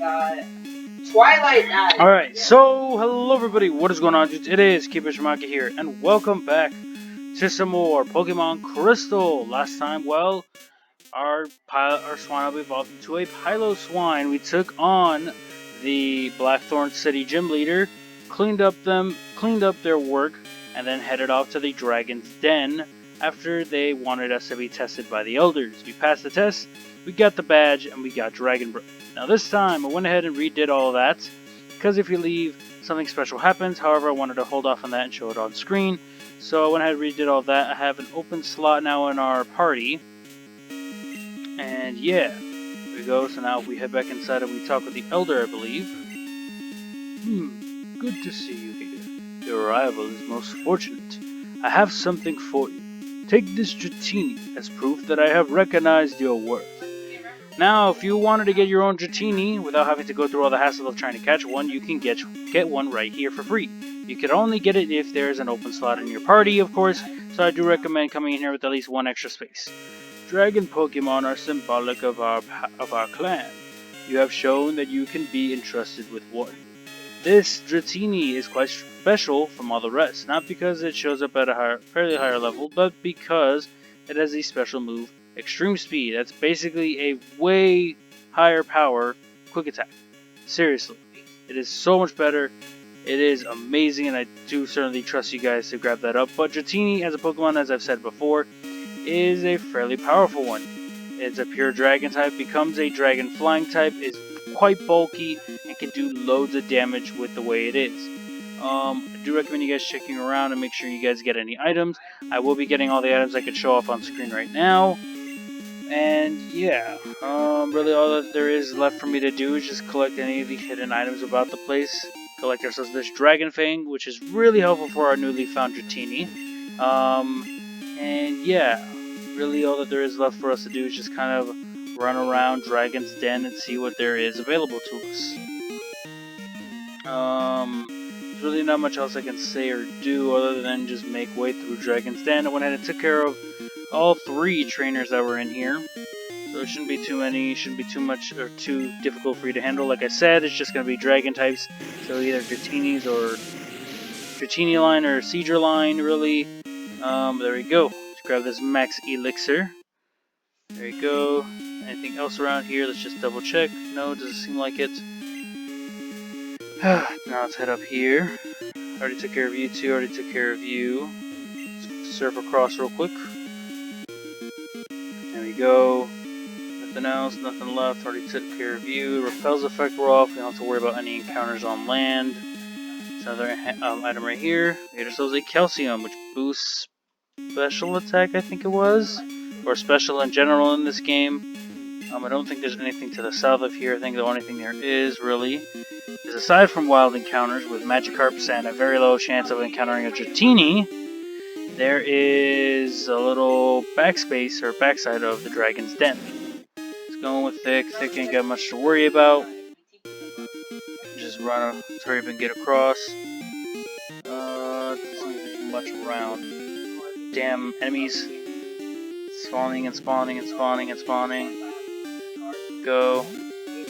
Alright, so hello everybody, what is going on, dudes? It is Keeper Shimaki here, and welcome back to some more Pokemon Crystal. Last time, well, our Swinub evolved into a Piloswine. We took on the Blackthorn City gym leader, cleaned up their work, and then headed off to the Dragon's Den after they wanted us to be tested by the elders. We passed the test, we got the badge, and we got Dragon Breath. Now this time, I went ahead and redid all of that, because if you leave, something special happens. However, I wanted to hold off on that and show it on screen. So I went ahead and redid all that. I have an open slot now in our party. And yeah, there we go. So now we head back inside and we talk with the Elder, I believe. Good to see you here. Your arrival is most fortunate. I have something for you. Take this Dratini as proof that I have recognized your worth. Now, if you wanted to get your own Dratini without having to go through all the hassle of trying to catch one, you can get one right here for free. You can only get it if there's an open slot in your party, of course, so I do recommend coming in here with at least one extra space. Dragon Pokemon are symbolic of our clan. You have shown that you can be entrusted with one. This Dratini is quite special from all the rest, not because it shows up at a fairly higher level, but because it has a special move, Extreme Speed. That's basically a way higher power quick attack. Seriously, it is so much better. It is amazing, and I do certainly trust you guys to grab that up. But Dratini, as a Pokemon, as I've said before, is a fairly powerful one. It's a pure Dragon type, becomes a Dragon Flying type, is quite bulky, and can do loads of damage with the way it is. I do recommend you guys checking around and make sure you guys get any items. I will be getting all the items I could show off on screen right now. And yeah, really all that there is left for me to do is just collect any of the hidden items about the place. Collect ourselves this Dragon Fang, which is really helpful for our newly found Dratini. And yeah, really all that there is left for us to do is just kind of run around Dragon's Den and see what there is available to us. There's really not much else I can say or do other than just make way through Dragon's Den. I went ahead and took care of all 3 trainers that were in here, so it shouldn't be too many, shouldn't be too much or too difficult for you to handle. Like I said, it's just going to be Dragon types, so either Dratinis or Dratini line or Seadra line, really. There we go. Let's grab this Max Elixir. There you go. Anything else around here? Let's just double check. No, it doesn't seem like it. Now let's head up here. Already took care of you two, already took care of you. Let's surf across real quick. There we go. Nothing else, nothing left. Already took care of you. Repel's effect we're off. We don't have to worry about any encounters on land. There's another item right here. We get ourselves a Calcium, which boosts special attack, I think it was. Or special in general in this game. I don't think there's anything to the south of here. I think the only thing there is, really, is aside from wild encounters with Magikarps and a very low chance of encountering a Dratini, there is a little backspace or backside of the Dragon's Den. It's going with Thick. Thick ain't got much to worry about. Just run, hurry up and get across. Doesn't even much around. Damn enemies. Spawning and spawning and spawning and spawning. Go.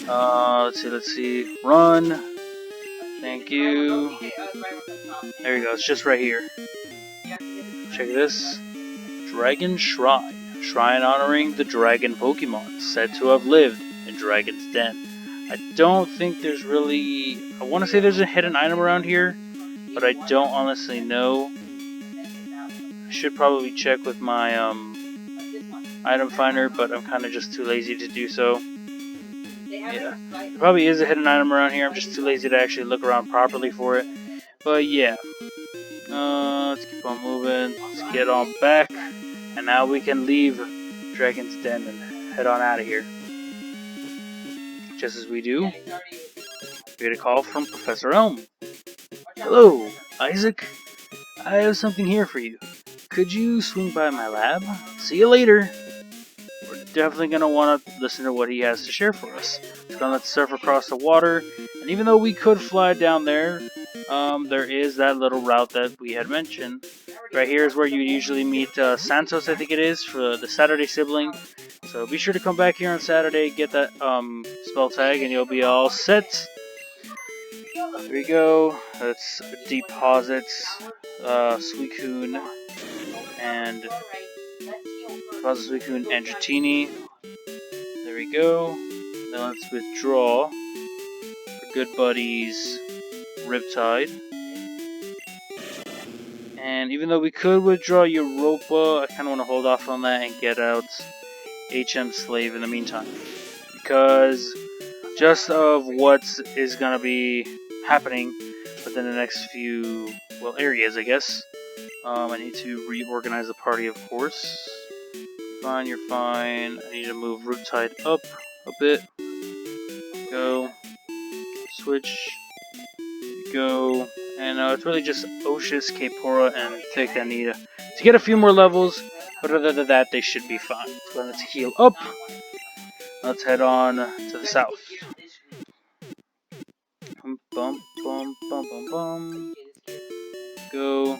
Let's see. Run. Thank you. There you go. It's just right here. Check this. Dragon Shrine. Shrine honoring the Dragon Pokemon said to have lived in Dragon's Den. I don't think there's really... I want to say there's a hidden item around here, but I don't honestly know. I should probably check with my item finder, but I'm kind of just too lazy to do so. Yeah, there probably is a hidden item around here. I'm just too lazy to actually look around properly for it. But yeah, let's keep on moving. Let's get on back, and now we can leave Dragon's Den and head on out of here. Just as we do, we get a call from Professor Elm. Hello, Isaac. I have something here for you. Could you swing by my lab? See you later. We're definitely going to want to listen to what he has to share for us. It's going to surf across the water, and even though we could fly down there, there is that little route that we had mentioned. Right here is where you usually meet Santos, I think it is, for the Saturday sibling. So be sure to come back here on Saturday, get that spell tag, and you'll be all set. Here we go. Let's deposit Suicune and Suicune and Dratini. There we go. Now let's withdraw our good buddies Riptide. And even though we could withdraw Europa, I kind of want to hold off on that and get out HM Slave in the meantime. Because just of what is going to be happening within the next few, well, areas, I guess. I need to reorganize the party, of course. Fine, you're fine. I need to move Riptide up a bit. Go. Switch. Go. And it's really just Oshus, Kapora, and Thick that need to get a few more levels. But other than that, they should be fine. So let's heal up. Let's head on to the south. Bum, bum, bum, bum, bum, bum. Go.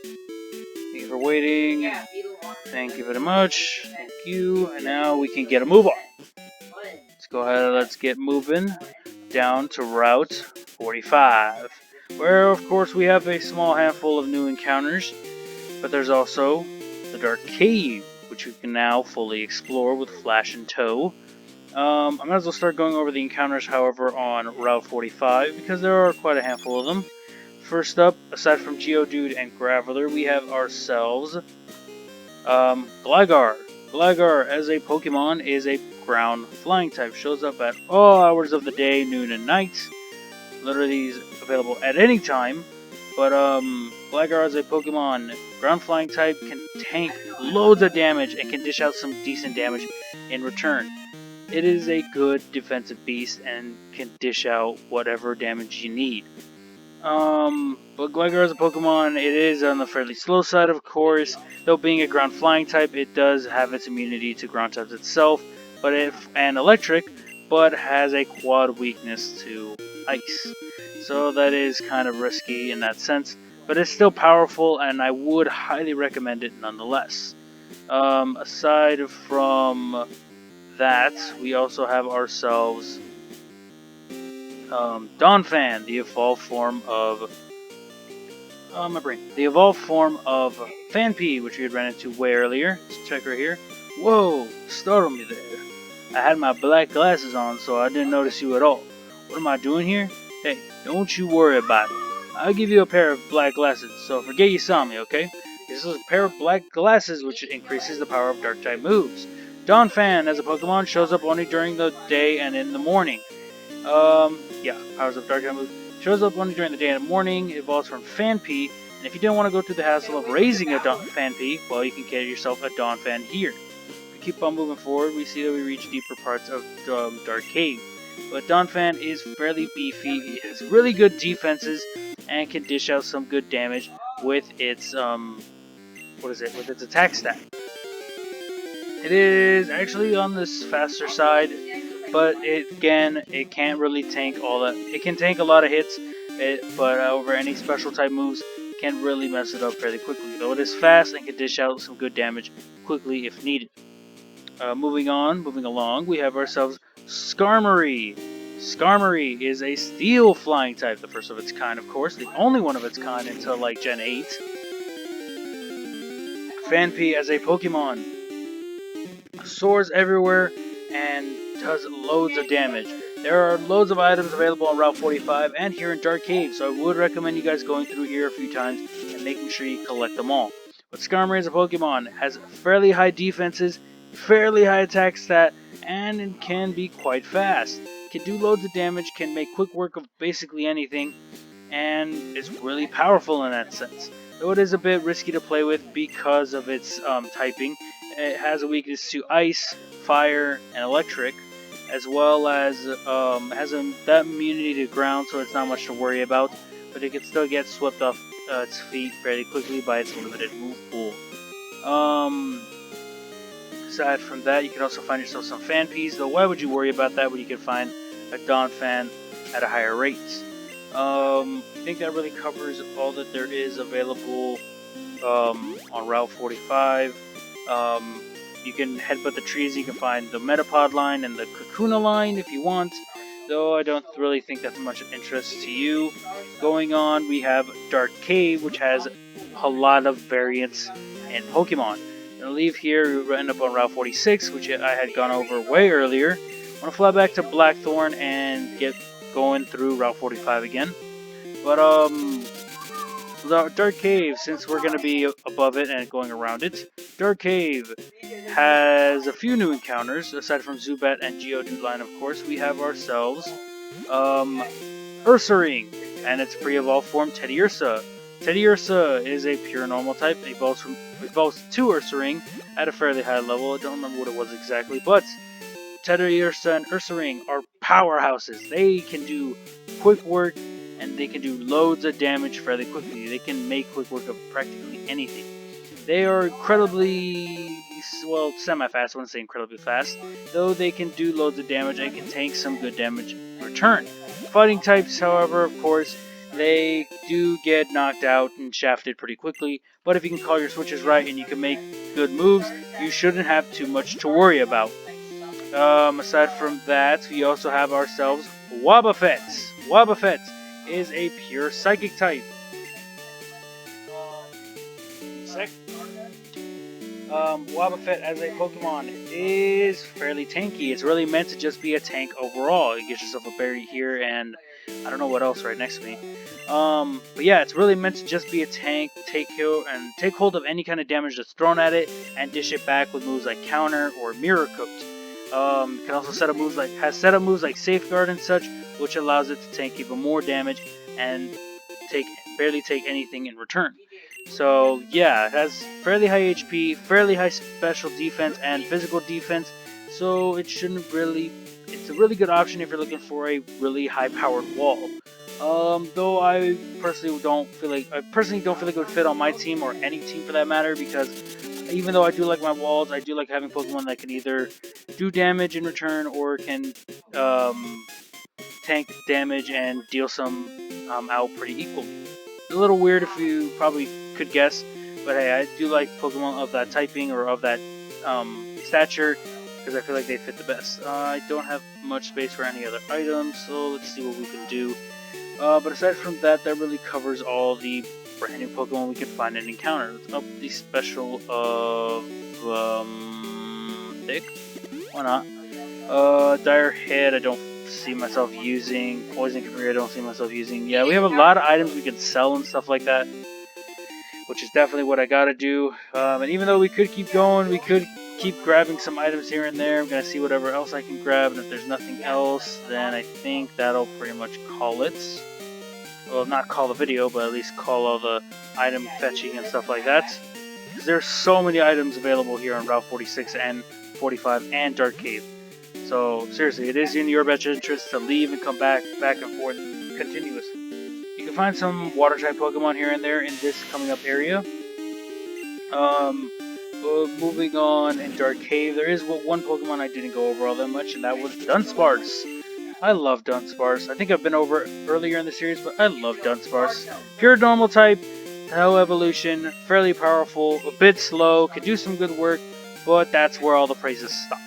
Thank you for waiting. Thank you very much. Thank you. And now we can get a move on. Let's go ahead and let's get moving down to Route 45. Where, of course, we have a small handful of new encounters. But there's also the Dark Cave, which you can now fully explore with Flash in tow. I might as well start going over the encounters, however, on Route 45, because there are quite a handful of them. First up, aside from Geodude and Graveler, we have ourselves Gligar. Gligar, as a Pokemon, is a ground flying type. Shows up at all hours of the day, noon and night. Literally is available at any time. But Gligar, as a Pokemon, ground flying type, can tank loads of damage and can dish out some decent damage in return. It is a good defensive beast and can dish out whatever damage you need. But Gligar as a Pokemon, it is on the fairly slow side, of course. Though being a ground flying type, it does have its immunity to ground types itself, and electric, but has a quad weakness to ice. So that is kind of risky in that sense, but it's still powerful, and I would highly recommend it nonetheless. Aside from that, we also have ourselves Donphan, the evolved form of the evolved form of Phanpy, which we had ran into way earlier. Let's check right here. Whoa, startled me there. I had my black glasses on, so I didn't notice you at all. What am I doing here? Hey, don't you worry about it. I'll give you a pair of black glasses, so forget you saw me, okay? This is a pair of black glasses, which increases the power of dark type moves. Donphan, as a Pokemon, shows up only during the day and in the morning. Powers of dark type moves. Shows up only during the day and the morning, evolves from Phanpy, and if you didn't want to go through the hassle of raising a Phanpy, well, you can get yourself a Donphan here. If we keep on moving forward, we see that we reach deeper parts of Dark Cave. But Donphan is fairly beefy, it has really good defenses, and can dish out some good damage with its, with its attack stat. It is actually on this faster side, but it can't really tank all that. It can tank a lot of hits, but over any special type moves, can really mess it up fairly quickly. Though it is fast and can dish out some good damage quickly if needed. Moving along, we have ourselves Skarmory. Skarmory is a steel flying type, the first of its kind, of course, the only one of its kind until like Gen 8. Phanpy as a Pokemon soars everywhere and does loads of damage. There are loads of items available on Route 45 and here in Dark Cave, so I would recommend you guys going through here a few times and making sure you collect them all. But Skarmory as a Pokemon has fairly high defenses, fairly high attack stat, and it can be quite fast. Can do loads of damage, can make quick work of basically anything, and is really powerful in that sense. Though it is a bit risky to play with because of its typing. It has a weakness to ice, fire, and electric, as well as has that immunity to ground, so it's not much to worry about. But it can still get swept off its feet fairly quickly by its limited move pool. Aside from that, you can also find yourself some Phanpys, though why would you worry about that when you can find a Donphan at a higher rate? I think that really covers all that there is available on Route 45. You can headbutt the trees, you can find the Metapod line and the Kakuna line if you want, though I don't really think that's much of interest to you. Going on, we have Dark Cave, which has a lot of variants in Pokemon. I'm gonna leave here, we end up on Route 46, which I had gone over way earlier. I'm gonna fly back to Blackthorn and get going through Route 45 again. But, the Dark Cave, since we're going to be above it and going around it, Dark Cave has a few new encounters. Aside from Zubat and Geodude line, of course, we have ourselves Ursaring, and its pre-evolved form, Teddiursa. Teddiursa is a pure normal type. It evolves to Ursaring at a fairly high level. I don't remember what it was exactly, but Teddiursa and Ursaring are powerhouses. They can do quick work, and they can do loads of damage fairly quickly. They can make quick work of practically anything. They are incredibly, well, semi-fast, I wouldn't say incredibly fast, though they can do loads of damage and can take some good damage in return. Fighting types, however, of course, they do get knocked out and shafted pretty quickly, but if you can call your switches right and you can make good moves, you shouldn't have too much to worry about. Aside from that, we also have ourselves Wobbuffet. Wobbuffet is a pure psychic type. Wobbuffet as a Pokemon is fairly tanky. It's really meant to just be a tank overall. You get yourself a berry here and I don't know what else right next to me. But yeah, it's really meant to just be a tank, take hold of any kind of damage that's thrown at it and dish it back with moves like Counter or Mirror Cooked. Can also set up moves like Safeguard and such, which allows it to tank even more damage and barely take anything in return. So yeah, it has fairly high HP, fairly high special defense and physical defense, so it's a really good option if you're looking for a really high-powered wall. Though I personally don't feel like it would fit on my team or any team for that matter, because even though I do like my walls, I do like having Pokemon that can either do damage in return or can tank damage and deal some out pretty equally. A little weird if you probably could guess, but hey, I do like Pokemon of that typing or of that stature because I feel like they fit the best. I don't have much space for any other items, so let's see what we can do. But aside from that, that really covers all the brand new Pokemon we can find and encounter. Let's up the special of Thick. Why not? Dire Head, I don't see myself using. Poison Career, I don't see myself using. Yeah, we have a lot of items we can sell and stuff like that, which is definitely what I gotta do. And even though we could keep going, we could keep grabbing some items here and there. I'm gonna see whatever else I can grab, and if there's nothing else, then I think that'll pretty much call it. Well, not call the video, but at least call all the item fetching and stuff like that. Because there's so many items available here on Route 46 and 45 and Dark Cave. So seriously, it is in your best interest to leave and come back and forth continuously. You can find some water-type Pokemon here and there in this coming up area. Moving on in Dark Cave, there is one Pokemon I didn't go over all that much, and that was Dunsparce. I love Dunsparce. I think I've been over earlier in the series, but I love Dunsparce. Pure normal type, no evolution, fairly powerful, a bit slow, can do some good work, but that's where all the praises stop.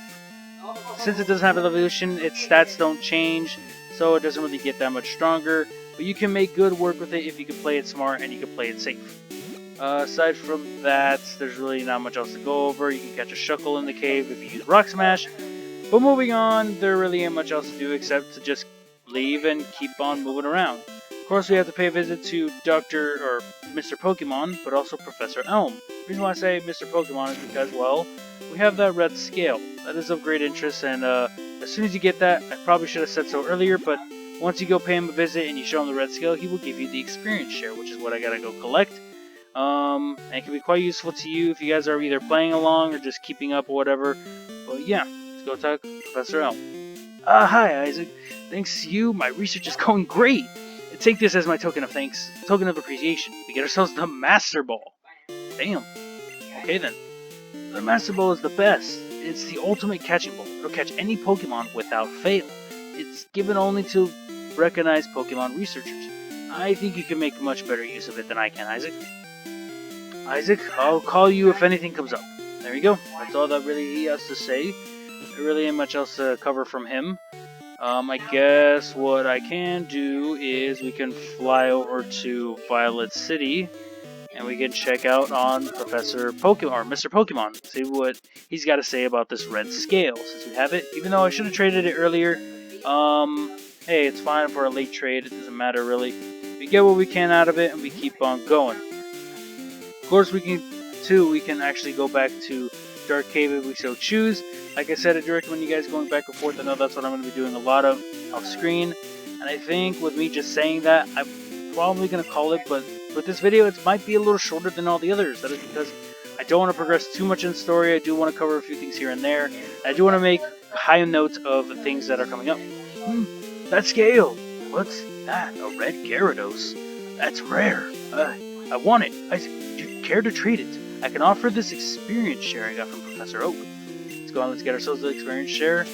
Since it doesn't have an evolution, its stats don't change, so it doesn't really get that much stronger, but you can make good work with it if you can play it smart and you can play it safe. Aside from that, there's really not much else to go over. You can catch a Shuckle in the cave if you use Rock Smash. But moving on, there really ain't much else to do except to just leave and keep on moving around. Of course, we have to pay a visit to Mr. Pokemon, but also Professor Elm. The reason why I say Mr. Pokemon is because, well, we have that red scale. That is of great interest, and as soon as you get that, I probably should have said so earlier, but once you go pay him a visit and you show him the red scale, he will give you the experience share, which is what I gotta go collect. And it can be quite useful to you if you guys are either playing along or just keeping up or whatever. But yeah, let's go talk to Professor Elm. Hi Isaac. Thanks to you, my research is going great. Take this as my token of thanks, token of appreciation. We get ourselves the Master Ball. Damn. Okay then. The Master Ball is the best. It's the ultimate catching ball. It'll catch any Pokemon without fail. It's given only to recognized Pokemon researchers. I think you can make much better use of it than I can, Isaac. Isaac, I'll call you if anything comes up. there you go. That's all that really he has to say. There really ain't much else to cover from him. I guess what I can do is we can fly over to Violet City and we can check out on Professor Pokemon or Mr. Pokemon. See what he's got to say about this red scale since we have it. Even though I should have traded it earlier. Hey, it's fine for a late trade. It doesn't matter really. We get what we can out of it and we keep on going. Of course, we can actually go back to Dark Cave if we so choose. Like I said, I do recommend you guys going back and forth. I know that's what I'm going to be doing a lot of off screen. And I think with me just saying that, I'm probably going to call it. But with this video, it might be a little shorter than all the others. That is because I don't want to progress too much in the story. I do want to cover a few things here and there. And I do want to make high notes of the things that are coming up. That scale! What's that? A red Gyarados? That's rare. I want it. Do you care to trade it? I can offer this experience share I got from Professor Oak. Let's go on, let's get ourselves the experience share.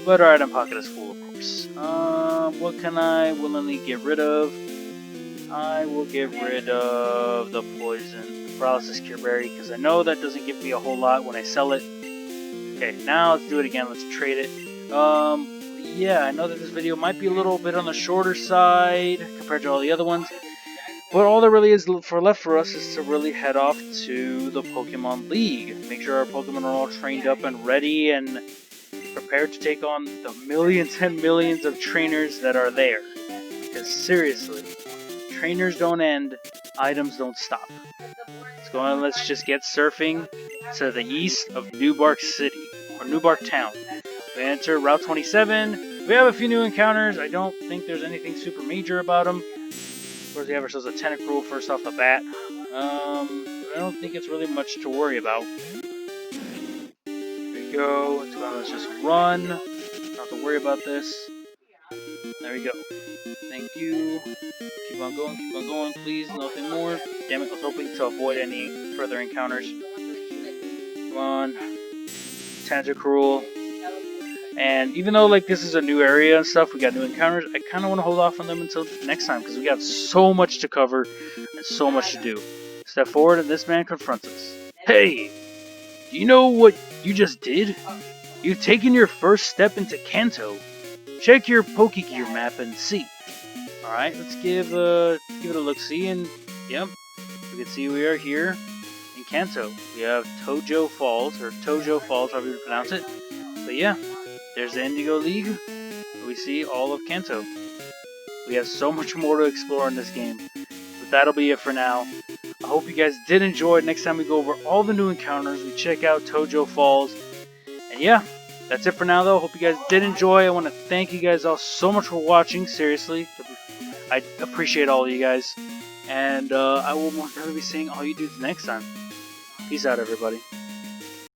But our item pocket is full, of course. What can I willingly get rid of? I will get rid of the poison paralysis cure berry because I know that doesn't give me a whole lot when I sell it. Okay, now let's do it again. Let's trade it. Yeah, I know that this video might be a little bit on the shorter side compared to all the other ones. But all there really is left for us is to really head off to the Pokemon League. Make sure our Pokemon are all trained up and ready and prepared to take on the millions and millions of trainers that are there. Because seriously, trainers don't end, items don't stop. Let's go on, let's just get surfing to the east of Newbark City, or Newbark Town. We enter Route 27. We have a few new encounters. I don't think there's anything super major about them. Of course, we have ourselves a Tentacruel first off the bat. I don't think it's really much to worry about. There we go. Let's just run. Not have to worry about this. There we go. Thank you. Keep on going, please. Nothing more. Damn it, I was hoping to avoid any further encounters. Come on. Tentacruel. And even though like this is a new area and stuff, we got new encounters, I kind of want to hold off on them until next time because we got so much to cover and so much to do. Step forward and this man confronts us. Hey! Do you know what you just did? You've taken your first step into Kanto. Check your Pokegear map and see. Alright, let's give it a look-see, and yep, we can see we are here in Kanto. We have Tojo Falls, however you pronounce it. But yeah. There's the Indigo League. We see all of Kanto. We have so much more to explore in this game. But that'll be it for now. I hope you guys did enjoy. Next time we go over all the new encounters, we check out Tojo Falls. And yeah, that's it for now though. Hope you guys did enjoy. I want to thank you guys all so much for watching. Seriously. I appreciate all of you guys. And I will most definitely be seeing all you dudes next time. Peace out, everybody.